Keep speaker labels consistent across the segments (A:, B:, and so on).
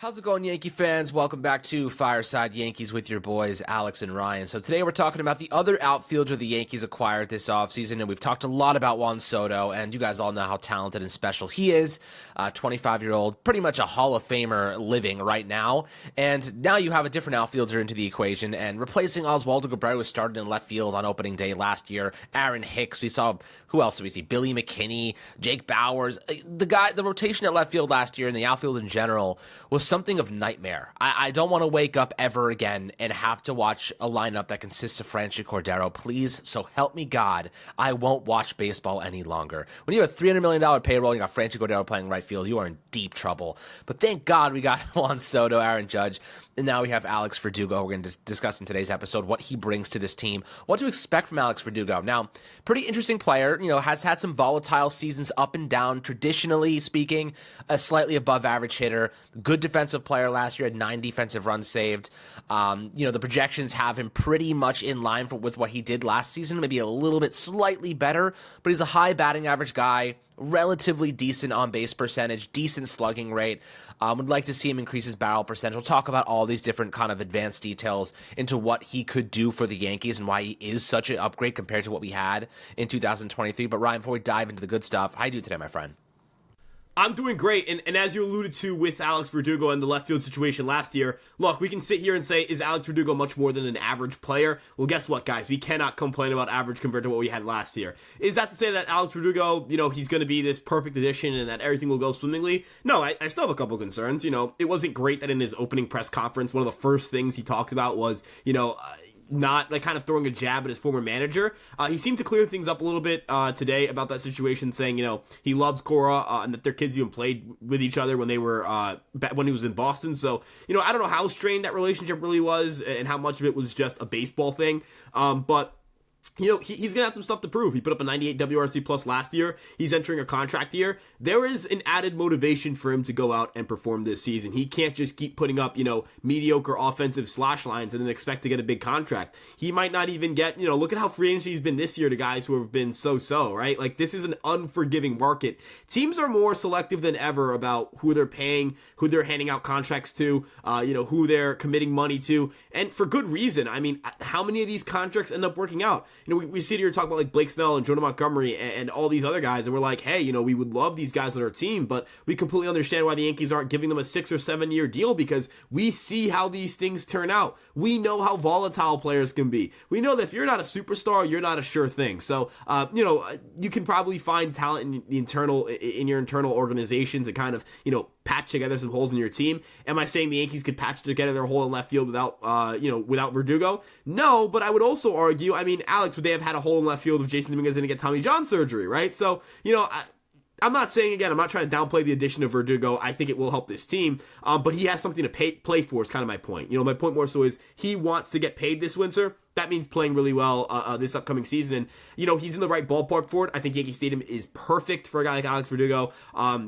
A: How's it going, Yankee fans? Welcome back to Fireside Yankees with your boys, Alex and Ryan. So today we're talking about the other outfielder the Yankees acquired this offseason, and we've talked a lot about Juan Soto, and you guys all know how talented and special he is. 25-year-old, pretty much a Hall of Famer living right now. And now you have a different outfielder into the equation, and replacing Oswaldo Cabrera, who started in left field on opening day last year. Aaron Hicks, we saw, who else did we see? Billy McKinney, Jake Bowers. The rotation at left field last year and the outfield in general was something of nightmare. I don't want to wake up ever again and have to watch a lineup that consists of Franchy Cordero. Please, so help me God, I won't watch baseball any longer. When you have a $300 million payroll, you got Franchy Cordero playing right field, you are in deep trouble. But thank God we got Juan Soto, Aaron Judge, and now we have Alex Verdugo. We're going to discuss in today's episode what he brings to this team, what to expect from Alex Verdugo. Now, pretty interesting player, has had some volatile seasons up and down, traditionally speaking, a slightly above average hitter, good defensive player last year, had 9 defensive runs saved. The projections have him pretty much in line with what he did last season, maybe a little bit slightly better, but he's a high batting average guy, relatively decent on-base percentage, decent slugging rate. Would like to see him increase his barrel percentage. We'll talk about all these different kind of advanced details into what he could do for the Yankees and why he is such an upgrade compared to what we had in 2023. But Ryan, before we dive into the good stuff, how you do today, my friend?
B: I'm doing great, and as you alluded to with Alex Verdugo and the left field situation last year, look, we can sit here and say, is Alex Verdugo much more than an average player? Well, guess what, guys? We cannot complain about average compared to what we had last year. Is that to say that Alex Verdugo, he's going to be this perfect addition and that everything will go swimmingly? No, I still have a couple concerns. It wasn't great that in his opening press conference, one of the first things he talked about was, not kind of throwing a jab at his former manager. He seemed to clear things up a little bit today about that situation, saying, he loves Cora and that their kids even played with each other when they were when he was in Boston. So, I don't know how strained that relationship really was and how much of it was just a baseball thing. But he's going to have some stuff to prove. He put up a 98 WRC plus last year. He's entering a contract year. There is an added motivation for him to go out and perform this season. He can't just keep putting up, mediocre offensive slash lines and then expect to get a big contract. He might not even get, look at how free agency he's been this year to guys who have been so-so, right? Like, this is an unforgiving market. Teams are more selective than ever about who they're paying, who they're handing out contracts to, who they're committing money to, and for good reason. I mean, how many of these contracts end up working out? We sit here and talk about like Blake Snell and Jonah Montgomery and all these other guys, and we're like, hey, we would love these guys on our team, but we completely understand why the Yankees aren't giving them a 6 or 7 year deal, because we see how these things turn out. We know how volatile players can be. We know that if you're not a superstar, you're not a sure thing. So, you can probably find talent in your internal organizations and kind of, patch together some holes in your team. Am I saying the Yankees could patch together their hole in left field without Verdugo? No, but I would also argue, Alex, would they have had a hole in left field if Jason Dominguez didn't get Tommy John surgery, right? So, I'm not saying, again, I'm not trying to downplay the addition of Verdugo. I think it will help this team, but he has something to play for is kind of my point. My point more so is he wants to get paid this winter. That means playing really well this upcoming season. And, he's in the right ballpark for it. I think Yankee Stadium is perfect for a guy like Alex Verdugo.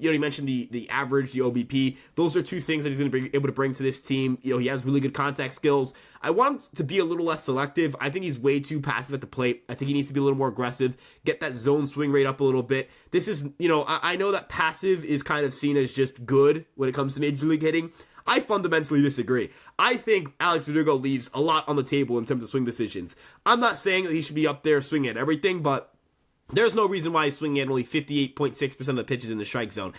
B: You mentioned the average, the OBP. Those are two things that he's going to be able to bring to this team. He has really good contact skills. I want him to be a little less selective. I think he's way too passive at the plate. I think he needs to be a little more aggressive, get that zone swing rate up a little bit. This is, I know that passive is kind of seen as just good when it comes to major league hitting. I fundamentally disagree. I think Alex Verdugo leaves a lot on the table in terms of swing decisions. I'm not saying that he should be up there swinging at everything, but there's no reason why he's swinging at only 58.6% of the pitches in the strike zone.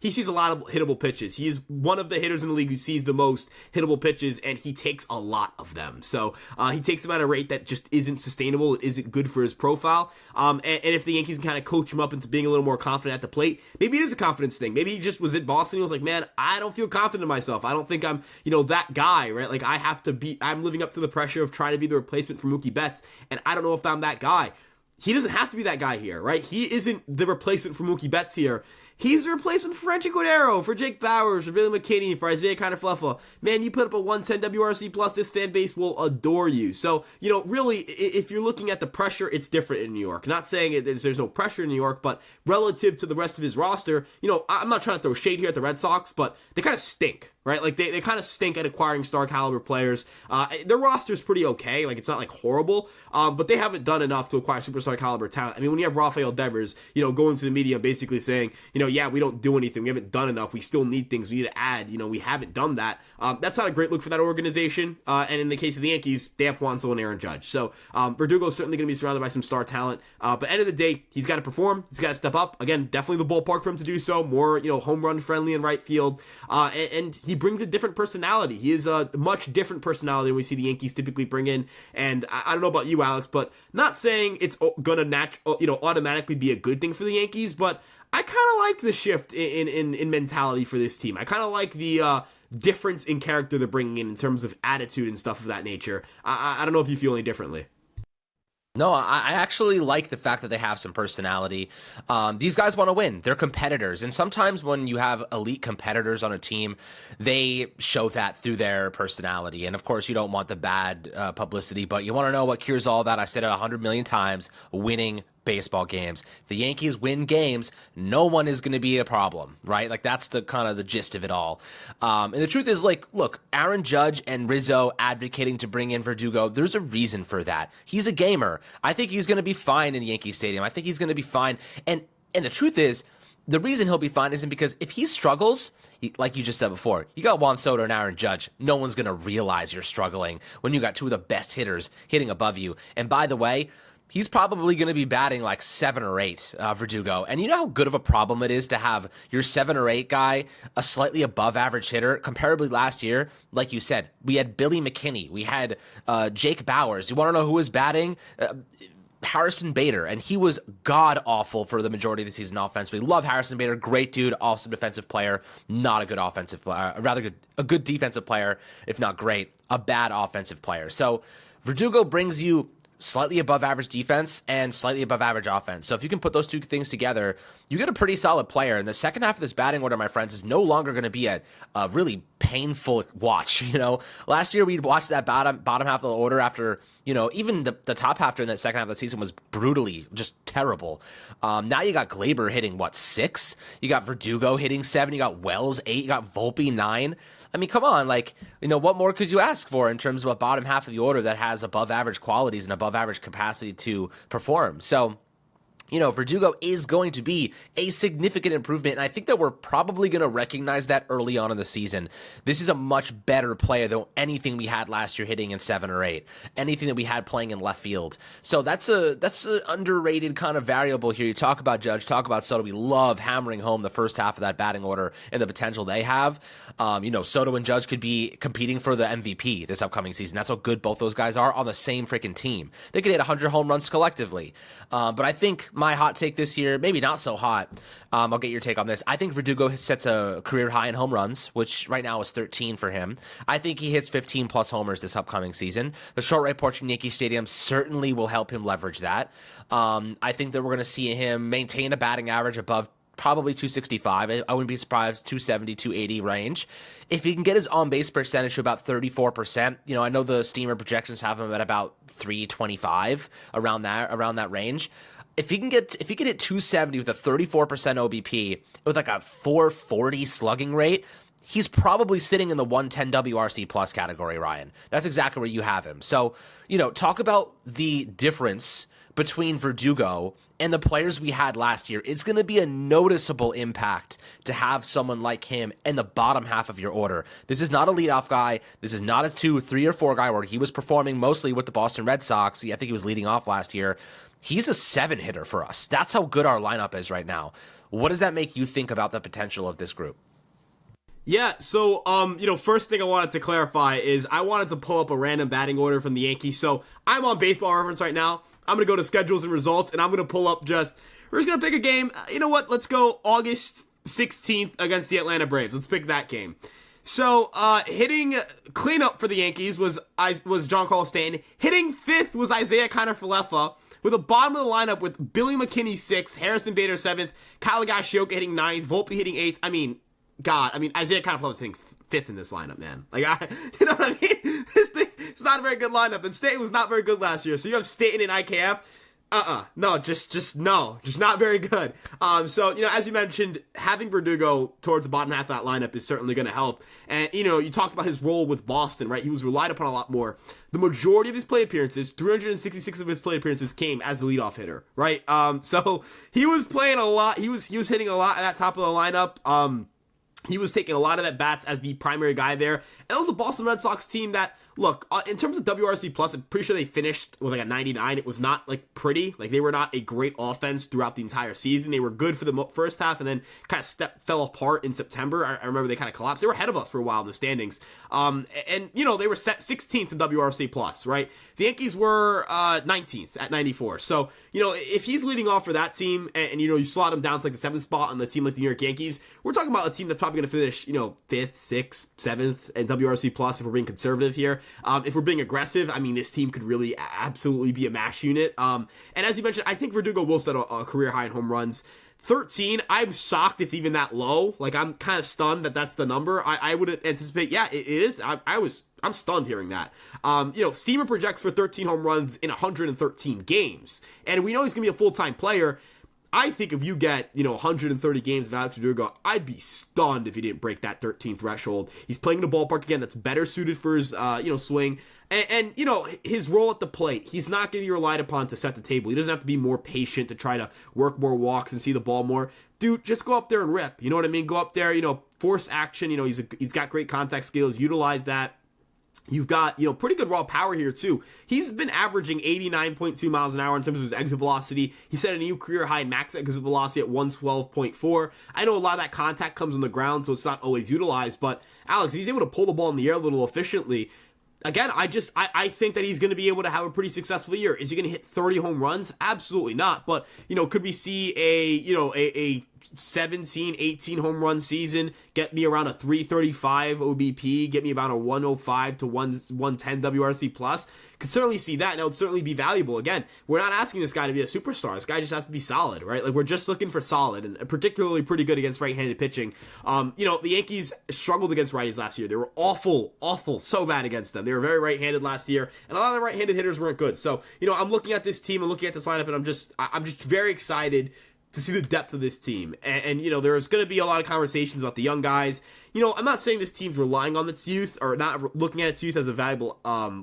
B: He sees a lot of hittable pitches. He's one of the hitters in the league who sees the most hittable pitches, and he takes a lot of them. So he takes them at a rate that just isn't sustainable. It isn't good for his profile. And if the Yankees can kind of coach him up into being a little more confident at the plate, maybe it is a confidence thing. Maybe he just was at Boston and was like, man, I don't feel confident in myself. I don't think I'm, that guy, right? Like, I'm living up to the pressure of trying to be the replacement for Mookie Betts, and I don't know if I'm that guy. He doesn't have to be that guy here, right? He isn't the replacement for Mookie Betts here. He's a replacement for Franchy Cordero, for Jake Bowers, for Billy McKinney, for Isaiah Kiner-Falefa. Man, you put up a 110 WRC plus, this fan base will adore you. So, really, if you're looking at the pressure, it's different in New York. Not saying there's no pressure in New York, but relative to the rest of his roster, I'm not trying to throw shade here at the Red Sox, but they kind of stink. Right? Like, they kind of stink at acquiring star caliber players. Their roster's pretty okay. Like, it's not, like, horrible. But they haven't done enough to acquire superstar caliber talent. I mean, when you have Rafael Devers, going to the media basically saying, yeah, we don't do anything. We haven't done enough. We still need things. We need to add. We haven't done that. That's not a great look for that organization. And in the case of the Yankees, they have Juan Soto and Aaron Judge. So Verdugo is certainly going to be surrounded by some star talent. But end of the day, he's got to perform. He's got to step up. Again, definitely the ballpark for him to do so. More, home run friendly in right field. And he brings a different personality. He is a much different personality than we see the Yankees typically bring in. And I don't know about you, Alex, but not saying it's going to automatically be a good thing for the Yankees, but I kind of like the shift in mentality for this team. I kind of like the difference in character they're bringing in terms of attitude and stuff of that nature. I don't know if you feel any differently.
A: No, I actually like the fact that they have some personality. These guys want to win. They're competitors. And sometimes when you have elite competitors on a team, they show that through their personality. And of course, you don't want the bad publicity, but you want to know what cures all that. I said it 100 million times, winning baseball games. If the Yankees win games, no one is going to be a problem, right? Like that's the kind of the gist of it all. And the truth is, like, look, Aaron Judge and Rizzo advocating to bring in Verdugo, there's a reason for that. He's a gamer. I think he's going to be fine in Yankee Stadium. I think he's going to be fine. And the truth is, the reason he'll be fine isn't because if he struggles, like you just said before, you got Juan Soto and Aaron Judge. No one's going to realize you're struggling when you got two of the best hitters hitting above you. And by the way, he's probably going to be batting like 7 or 8, Verdugo. And you know how good of a problem it is to have your 7 or 8 guy, a slightly above average hitter? Comparably last year, like you said, we had Billy McKinney. We had Jake Bowers. You want to know who was batting? Harrison Bader, and he was god-awful for the majority of the season offensively. Love Harrison Bader, great dude, awesome defensive player, not a good offensive player, a good defensive player, if not great, a bad offensive player. So Verdugo brings you slightly above average defense and slightly above average offense. So if you can put those two things together, you get a pretty solid player. And the second half of this batting order, my friends, is no longer going to be a really painful watch. Last year we'd watch that bottom half of the order after, even the top half during that second half of the season was brutally just terrible. Now you got Glaber hitting 6? You got Verdugo hitting 7. You got Wells 8. You got Volpe 9. I mean, come on, what more could you ask for in terms of a bottom half of the order that has above average qualities and above average capacity to perform? So, Verdugo is going to be a significant improvement, and I think that we're probably going to recognize that early on in the season. This is a much better player than anything we had last year hitting in 7 or 8, anything that we had playing in left field. So that's an underrated kind of variable here. You talk about Judge, talk about Soto. We love hammering home the first half of that batting order and the potential they have. Soto and Judge could be competing for the MVP this upcoming season. That's how good both those guys are on the same freaking team. They could hit 100 home runs collectively. But I think my hot take this year, maybe not so hot. I'll get your take on this. I think Verdugo sets a career high in home runs, which right now is 13 for him. I think he hits 15 plus homers this upcoming season. The short right porch in Yankee Stadium certainly will help him leverage that. I think that we're going to see him maintain a batting average above probably 265. I wouldn't be surprised, 270, 280 range. If he can get his on-base percentage to about 34%, I know the Steamer projections have him at about 325, around that range. If he can hit 270 with a 34% OBP with a 440 slugging rate, he's probably sitting in the 110 WRC plus category, Ryan. That's exactly where you have him. So, talk about the difference between Verdugo and the players we had last year. It's going to be a noticeable impact to have someone like him in the bottom half of your order. This is not a leadoff guy. This is not a 2, 3, or 4 guy where he was performing mostly with the Boston Red Sox. I think he was leading off last year. He's a 7 hitter for us. That's how good our lineup is right now. What does that make you think about the potential of this group?
B: Yeah, so, first thing I wanted to clarify is I wanted to pull up a random batting order from the Yankees. So I'm on Baseball Reference right now. I'm going to go to schedules and results, and I'm going to pull up we're just going to pick a game. You know what? Let's go August 16th against the Atlanta Braves. Let's pick that game. So, hitting cleanup for the Yankees was Giancarlo Stanton. Hitting 5th was Isaiah Kiner-Falefa, with a bottom of the lineup with Billy McKinney 6th, Harrison Bader 7th, Kyle Higashioka hitting 9th, Volpe hitting 8th. Isaiah Kiner-Falefa's hitting 5th in this lineup, man. You know what I mean? This thing, it's not a very good lineup, and Stanton was not very good last year. So you have Stanton and IKF. No, just no. Just not very good. So, as you mentioned, having Verdugo towards the bottom half of that lineup is certainly going to help. And, you talked about his role with Boston, right? He was relied upon a lot more. The majority of his play appearances, 366 of his play appearances, came as the leadoff hitter, right? So he was playing a lot. He was hitting a lot at that top of the lineup. He was taking a lot of at bats as the primary guy there. And it was a Boston Red Sox team that, look, in terms of WRC plus, I'm pretty sure they finished with like a 99. It was not like pretty. Like they were not a great offense throughout the entire season. They were good for the first half and then kind of fell apart in September. I remember they kind of collapsed. They were ahead of us for a while in the standings. And they were set 16th in WRC plus, right? The Yankees were 19th at 94. So, if he's leading off for that team and you slot him down to like the 7th spot on the team like the New York Yankees, we're talking about a team that's probably going to finish, 5th, 6th, 7th in WRC plus if we're being conservative here. If we're being aggressive, I mean, this team could really absolutely be a mash unit. And as you mentioned, I think Verdugo will set a career high in home runs. 13, I'm shocked it's even that low. Like, I'm kind of stunned that that's the number. I would anticipate, yeah, it is. I'm stunned hearing that. Steamer projects for 13 home runs in 113 games. And we know he's going to be a full-time player. I think if you get, 130 games of Alex Verdugo, I'd be stunned if he didn't break that 13 threshold. He's playing in a ballpark, again, that's better suited for his, swing. And his role at the plate, he's not going to be relied upon to set the table. He doesn't have to be more patient to try to work more walks and see the ball more. Dude, just go up there and rip. You know what I mean? Go up there, force action. He's got great contact skills. Utilize that. You've got, pretty good raw power here, too. He's been averaging 89.2 miles an hour in terms of his exit velocity. He set a new career high max exit velocity at 112.4. I know a lot of that contact comes on the ground, so it's not always utilized, but Alex, he's able to pull the ball in the air a little efficiently. Again, I think that he's going to be able to have a pretty successful year. Is he going to hit 30 home runs? Absolutely not. But, could we see a 17, 18 home run season, get me around a 335 OBP, get me about a 105 to 110 WRC plus? Could certainly see that, and it would certainly be valuable. Again, we're not asking this guy to be a superstar. This guy just has to be solid, right? Like, we're just looking for solid, and particularly pretty good against right-handed pitching. The Yankees struggled against righties last year. They were awful, so bad against them. They were very right-handed last year, and a lot of the right-handed hitters weren't good. So, I'm looking at this team and looking at this lineup, and I'm just very excited to see the depth of this team. And there's going to be a lot of conversations about the young guys. I'm not saying this team's relying on its youth or not looking at its youth as a valuable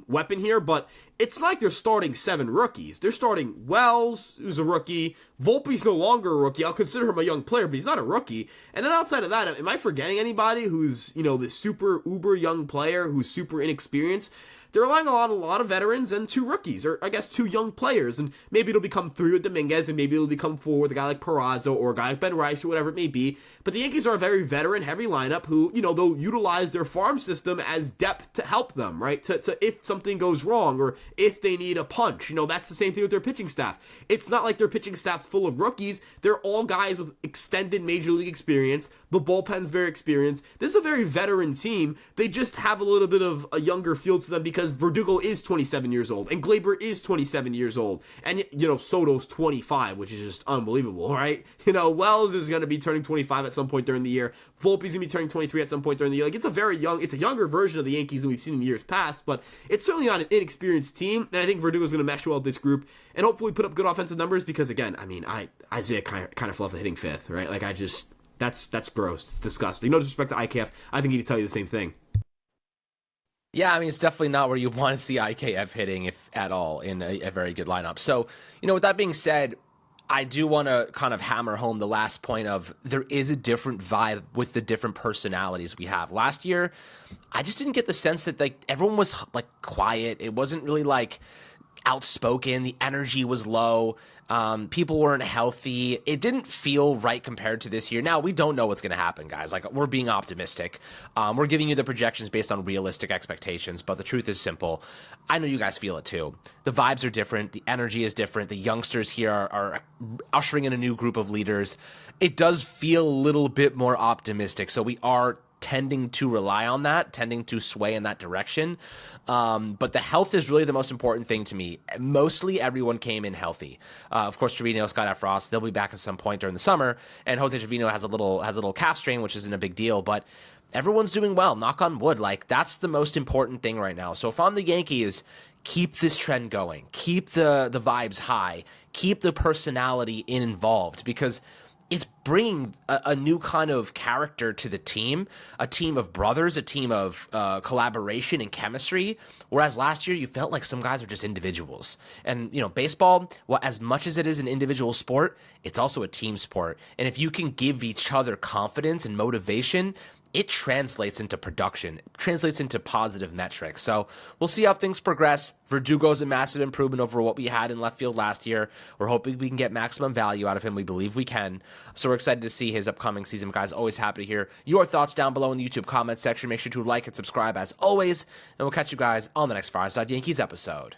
B: weapon here, but it's not like they're starting 7 rookies. They're starting Wells, who's a rookie. Volpe's no longer a rookie. I'll consider him a young player, but he's not a rookie. And then outside of that, am I forgetting anybody who's, this super uber young player who's super inexperienced? They're relying on a lot of veterans and 2 rookies, or I guess 2 young players, and maybe it'll become 3 with Dominguez, and maybe it'll become 4 with a guy like Peraza or a guy like Ben Rice or whatever it may be. But the Yankees are a very veteran-heavy lineup who, they'll utilize their farm system as depth to help them, right? To if something goes wrong or if they need a punch. That's the same thing with their pitching staff. It's not like their pitching staff's full of rookies. They're all guys with extended major league experience. The bullpen's very experienced. This is a very veteran team. They just have a little bit of a younger feel to them because Verdugo is 27 years old and Glaber is 27 years old. And, Soto's 25, which is just unbelievable, right? Wells is going to be turning 25 at some point during the year. Volpe's going to be turning 23 at some point during the year. Like, it's a younger version of the Yankees than we've seen in years past, but it's certainly not an inexperienced team. And I think Verdugo's going to mesh well with this group and hopefully put up good offensive numbers because, again, Isaiah kind of fell off hitting 5th, right? Like, that's gross. It's disgusting. No disrespect to IKF. I think he'd tell you the same thing.
A: Yeah, it's definitely not where you want to see IKF hitting, if at all, in a very good lineup. So, with that being said, I do want to kind of hammer home the last point of there is a different vibe with the different personalities we have. Last year, I just didn't get the sense that everyone was quiet. It wasn't really outspoken. The energy was low. People weren't healthy. It didn't feel right compared to this year. Now, we don't know what's going to happen, guys. We're being optimistic. We're giving you the projections based on realistic expectations, but the truth is simple. I know you guys feel it too. The vibes are different. The energy is different. The youngsters here are ushering in a new group of leaders. It does feel a little bit more optimistic, so we are tending to rely on that, tending to sway in that direction. But the health is really the most important thing to me. Mostly everyone came in healthy. Of course, Trevino, Scott Frost, they'll be back at some point during the summer. And Jose Trevino has a little calf strain, which isn't a big deal, but everyone's doing well. Knock on wood. That's the most important thing right now. So if I'm the Yankees, keep this trend going, keep the vibes high, keep the personality involved, because it's bringing a new kind of character to the team, a team of brothers, a team of collaboration and chemistry. Whereas last year, you felt like some guys were just individuals. And, baseball, well, as much as it is an individual sport, it's also a team sport. And if you can give each other confidence and motivation, it translates into production, it translates into positive metrics. So we'll see how things progress. Verdugo's a massive improvement over what we had in left field last year. We're hoping we can get maximum value out of him. We believe we can. So we're excited to see his upcoming season. Guys, always happy to hear your thoughts down below in the YouTube comment section. Make sure to like and subscribe as always. And we'll catch you guys on the next Fireside Yankees episode.